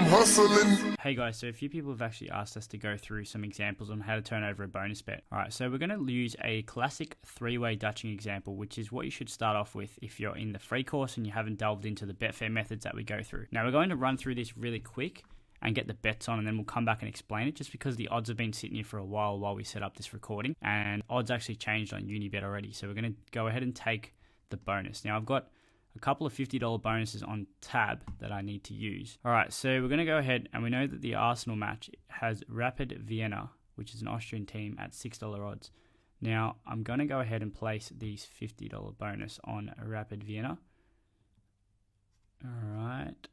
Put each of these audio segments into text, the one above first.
I'm hustling. Hey guys, so a few people have actually asked us to go through some examples on how to turn over a bonus bet. Alright, so we're going to use a classic three-way Dutching example, which is what you should start off with if you're in the free course and you haven't delved into the Betfair methods that we go through. Now we're going to run through this really quick and get the bets on, and then we'll come back and explain it, just because the odds have been sitting here for a while we set up this recording, and odds actually changed on Unibet already. So we're going to go ahead and take the bonus. Now I've got a couple of $50 bonuses on tab that I need to use. Alright, so we're going to go ahead, and we know that the Arsenal match has Rapid Vienna, which is an Austrian team, at $6 odds. Now I'm going to go ahead and place these $50 bonus on Rapid Vienna. Alright,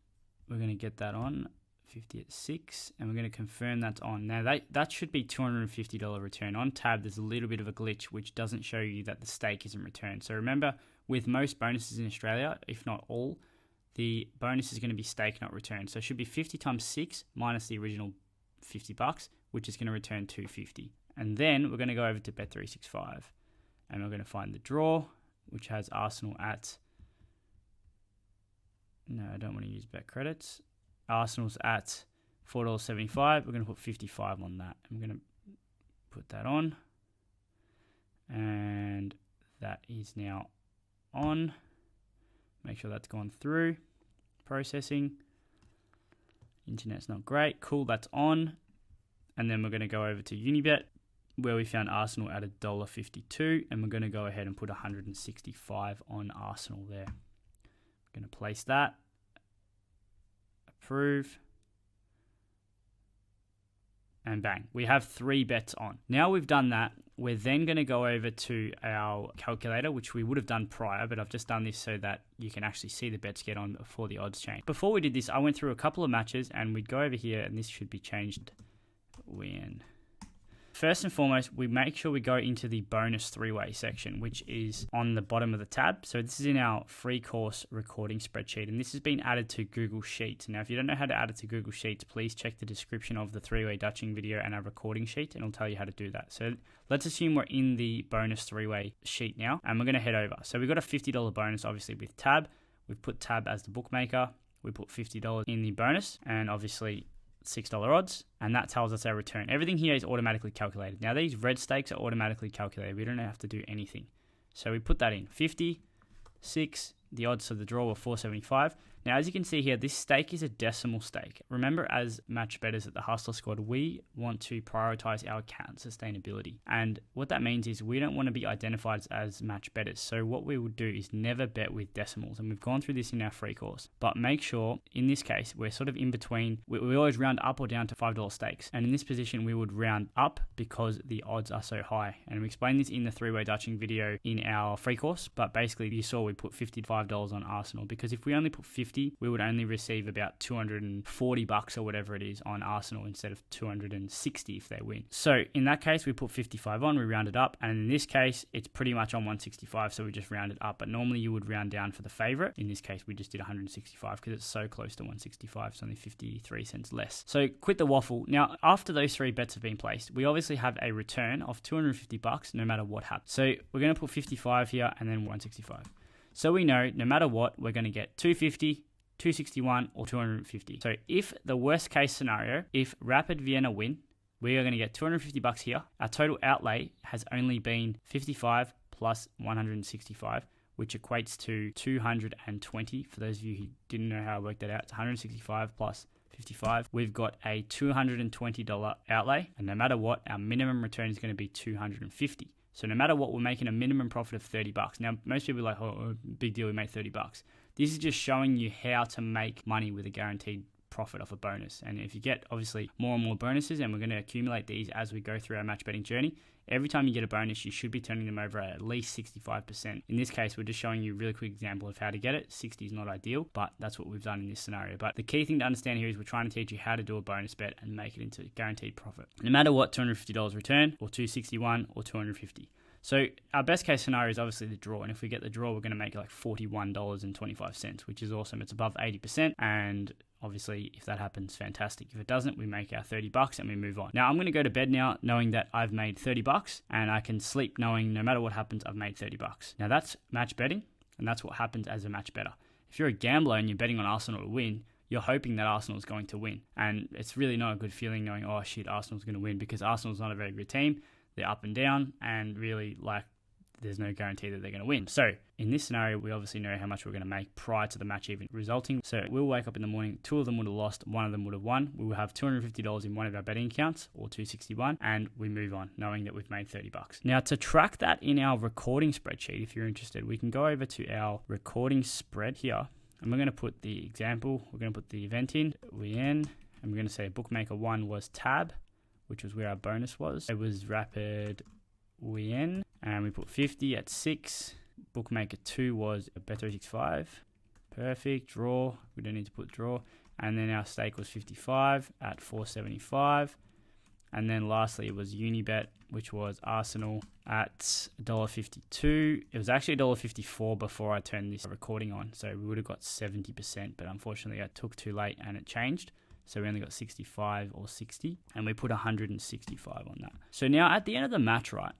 we're going to get that on 50 at 6, and we're going to confirm that's on. Now that should be $250 return. On tab there's a little bit of a glitch which doesn't show you that the stake isn't returned. So remember, with most bonuses in Australia, if not all, the bonus is going to be stake, not return. So it should be 50 times 6 minus the original $50, which is going to return $250. And then we're going to go over to Bet365, and we're going to find the draw, which has Arsenal at... No, I don't want to use bet credits. Arsenal's at $4.75. We're going to put 55 on that. I'm going to put that on. And that is now on. Make sure that's gone through. Processing. Internet's not great. Cool, that's on. And then we're going to go over to Unibet, where we found Arsenal at $1.52. And we're going to go ahead and put 165 on Arsenal there. I'm going to place that. Approve, and bang, we have 3 bets on. Now we've done that, we're then going to go over to our calculator, which we would have done prior, but I've just done this so that you can actually see the bets get on before the odds change. Before we did this, I went through a couple of matches, and we'd go over here, and this should be changed when... First and foremost, we make sure we go into the bonus three-way section, which is on the bottom of the tab. So this is in our free course recording spreadsheet, and this has been added to Google Sheets. Now, if you don't know how to add it to Google Sheets, please check the description of the three-way Dutching video and our recording sheet, and it'll tell you how to do that. So let's assume we're in the bonus three-way sheet now, and we're going to head over. So we've got a $50 bonus, obviously, with tab. We've put tab as the bookmaker. We put $50 in the bonus, and obviously $6 odds, and that tells us our return. Everything here is automatically calculated. Now these red stakes are automatically calculated. We don't have to do anything. So we put that in 50, 6, the odds of the draw were 475. Now, as you can see here, this stake is a decimal stake. Remember, as match bettors at the Hustler Squad, we want to prioritize our account sustainability. And what that means is we don't want to be identified as match bettors. So what we would do is never bet with decimals. And we've gone through this in our free course. But make sure, in this case, we're sort of in between. We always round up or down to $5 stakes. And in this position, we would round up because the odds are so high. And we explained this in the three-way Dutching video in our free course. But basically, you saw we put $55 on Arsenal. Because if we only put 50, we would only receive about $240 or whatever it is on Arsenal instead of 260 if they win. So in that case, we put 55 on, we round it up, and in this case, it's pretty much on 165, so we just round it up. But normally you would round down for the favorite. In this case, we just did 165 because it's so close to 165, it's only 53 cents less. So quit the waffle. Now, after those 3 bets have been placed, we obviously have a return of $250 no matter what happens. So we're going to put 55 here and then 165. So we know no matter what, we're going to get 250, 261 or 250. So if the worst case scenario, if Rapid Vienna win, we are going to get $250 here. Our total outlay has only been 55 plus 165, which equates to 220. For those of you who didn't know how I worked that out, it's 165 plus 55. We've got a $220 outlay, and no matter what, our minimum return is going to be 250. So no matter what, we're making a minimum profit of $30. Now, most people are like, oh, big deal, we made $30. This is just showing you how to make money with a guaranteed profit off a bonus. And if you get, obviously, more and more bonuses, and we're going to accumulate these as we go through our match betting journey, every time you get a bonus, you should be turning them over at least 65%. In this case, we're just showing you a really quick example of how to get it. 60 is not ideal, but that's what we've done in this scenario. But the key thing to understand here is we're trying to teach you how to do a bonus bet and make it into guaranteed profit. No matter what, $250 return, or 261 or 250. So our best case scenario is obviously the draw. And if we get the draw, we're going to make like $41.25, which is awesome. It's above 80%. And obviously, if that happens, fantastic. If it doesn't, we make our $30 and we move on. Now, I'm going to go to bed now knowing that I've made $30, and I can sleep knowing no matter what happens, I've made $30. Now, that's match betting, and that's what happens as a match better. If you're a gambler and you're betting on Arsenal to win, you're hoping that Arsenal's going to win. And it's really not a good feeling knowing, oh shit, Arsenal's going to win, because Arsenal's not a very good team. They're up and down, and really, like, there's no guarantee that they're going to win. So in this scenario, we obviously know how much we're going to make prior to the match even resulting. So we'll wake up in the morning, 2 of them would have lost, 1 of them would have won. We will have $250 in one of our betting accounts, or $261, and we move on knowing that we've made $30. Now, to track that in our recording spreadsheet, if you're interested, we can go over to our recording spread here, and we're going to put the example, we're going to put the event in, and we're going to say bookmaker 1 was Tab, which was where our bonus was. It was Rapid Wien, and we put 50 at 6. Bookmaker 2 was a Bet365. Perfect. Draw. We don't need to put draw. And then our stake was 55 at 475. And then lastly, it was Unibet, which was Arsenal at $1.52. It was actually $1.54 before I turned this recording on. So we would have got 70%, but unfortunately I took too late and it changed. So we only got 65 or 60, and we put 165 on that. So now at the end of the match, right,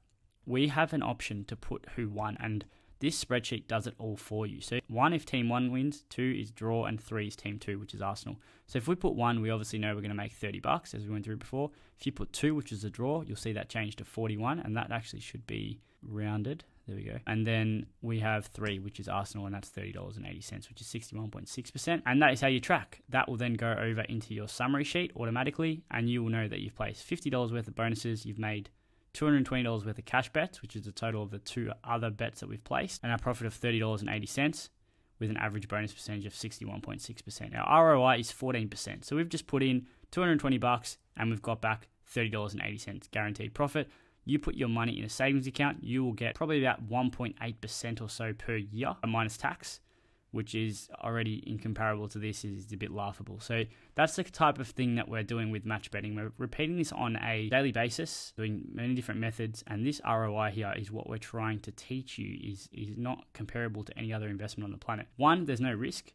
we have an option to put who won, and this spreadsheet does it all for you. So 1 if team 1 wins, 2 is draw, and 3 is team 2, which is Arsenal. So if we put 1, we obviously know we're going to make $30, as we went through before. If you put 2, which is a draw, you'll see that change to 41, and that actually should be rounded. There we go. And then we have 3, which is Arsenal, and that's $30.80, which is 61.6%. And that is how you track. That will then go over into your summary sheet automatically, and you will know that you've placed $50 worth of bonuses, you've made $220 worth of cash bets, which is the total of the 2 other bets that we've placed, and our profit of $30.80 with an average bonus percentage of 61.6%. Our ROI is 14%. So we've just put in $220 and we've got back $30.80 guaranteed profit. You put your money in a savings account, you will get probably about 1.8% or so per year minus tax, which is already incomparable to this, is a bit laughable. So that's the type of thing that we're doing with match betting. We're repeating this on a daily basis, doing many different methods, and this ROI here is what we're trying to teach you is not comparable to any other investment on the planet. 1, there's no risk.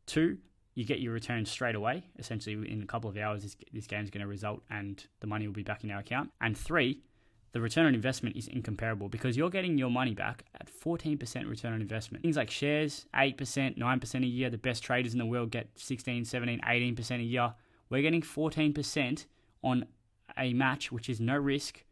2, you get your return straight away. Essentially, in a couple of hours, this game's going to result and the money will be back in our account. And 3, the return on investment is incomparable because you're getting your money back at 14% return on investment. Things like shares, 8%, 9% a year. The best traders in the world get 16, 17, 18% a year. We're getting 14% on a match, which is no risk,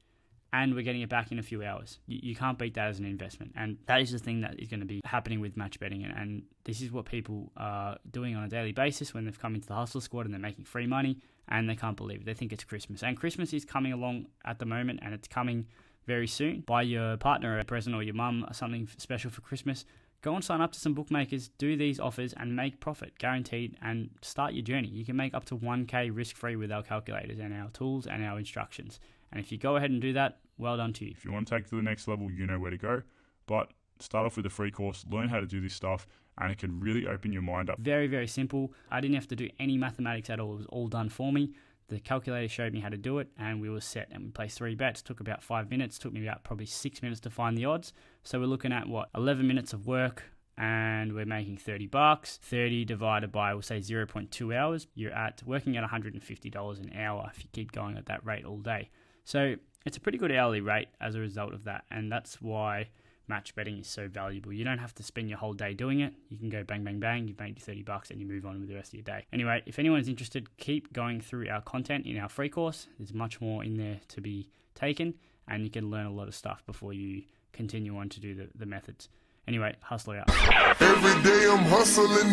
and we're getting it back in a few hours. You can't beat that as an investment. And that is the thing that is going to be happening with match betting. And this is what people are doing on a daily basis when they've come into the Hustler Squad and they're making free money and they can't believe it. They think it's Christmas. And Christmas is coming along at the moment, and it's coming very soon. Buy your partner a present or your mum something special for Christmas. Go and sign up to some bookmakers, do these offers and make profit, guaranteed, and start your journey. You can make up to 1K risk-free with our calculators and our tools and our instructions. And if you go ahead and do that, well done to you. If you want to take it to the next level, you know where to go. But start off with a free course, learn how to do this stuff, and it can really open your mind up. Very, very simple. I didn't have to do any mathematics at all. It was all done for me. The calculator showed me how to do it, and we were set. And we placed 3 bets. Took about 5 minutes. Took me about probably 6 minutes to find the odds. So we're looking at, 11 minutes of work, and we're making $30. 30 divided by, we'll say 0.2 hours. You're working at $150 an hour if you keep going at that rate all day. So it's a pretty good hourly rate as a result of that, and that's why match betting is so valuable. You don't have to spend your whole day doing it. You can go bang, bang, bang, you've made your $30 and you move on with the rest of your day. Anyway, if anyone is interested, keep going through our content in our free course. There's much more in there to be taken, and you can learn a lot of stuff before you continue on to do the methods. Anyway, hustle out. Every day I'm hustling.